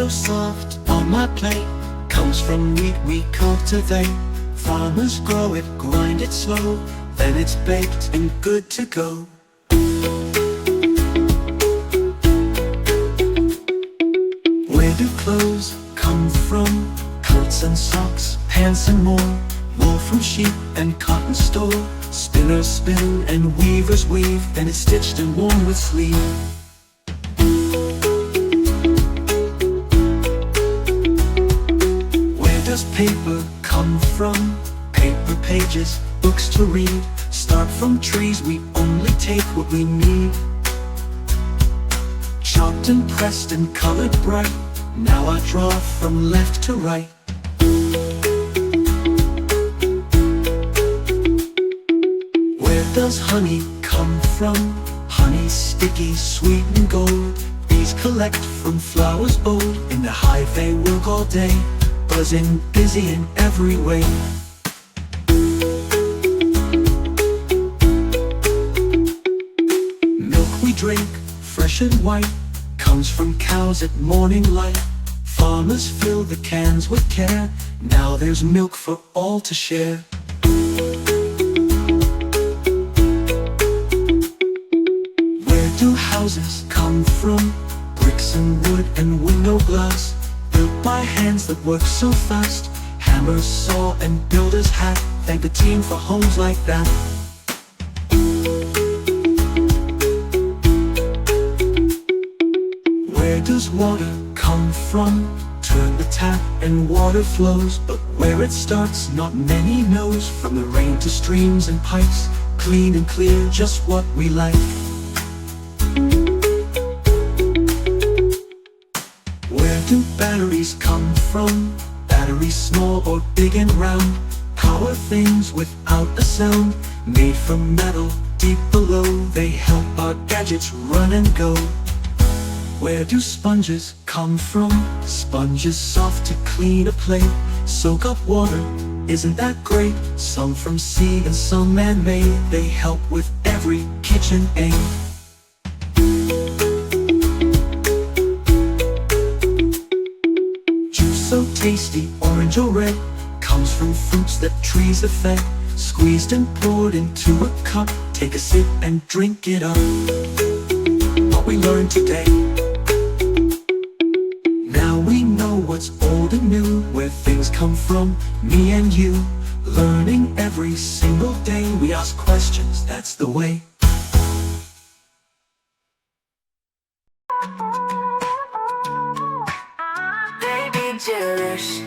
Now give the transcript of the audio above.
so soft on my plate comes from wheat we cultivate. Farmers grow it, grind it slow, then it's baked and good to go. Where do clothes come from? Coats and socks, pants and more. Wool from sheep and cotton store. Spinners spin and weavers weave, then it's stitched and worn with sleeve. Where does paper come from? Paper pages, books to read. Start from trees, we only take what we need. Chopped and pressed and colored bright, now I draw from left to right. Where does honey come from? Honey sticky, sweet and gold. Bees collect from flowers bold. In the hive they work all day, buzzing, busy in every way. Milk we drink, fresh and white, comes from cows at morning light. Farmers fill the cans with care, now there's milk for all to share. Where do houses come from? Bricks and wood and window glass, built by hands that work so fast. Hammers, saw and builder's hat, thank the team for homes like that. Where does water come from? Turn the tap and water flows, but where it starts not many knows. From the rain to streams and pipes, clean and clear, just what we like. Where do batteries come from? Batteries small or big and round, power things without a sound. Made from metal deep below, they help our gadgets run and go. Where do sponges come from? Sponges soft to clean a plate, soak up water, isn't that great? Some from sea and some man-made, they help with every kitchen aid. Juice so tasty, orange or red, comes from fruits that trees have fed. Squeezed and poured into a cup, take a sip and drink it up. What we learned today, we know what's old and new, where things come from, me and you. Learning every single day, we ask questions, that's the way. Baby Jerish.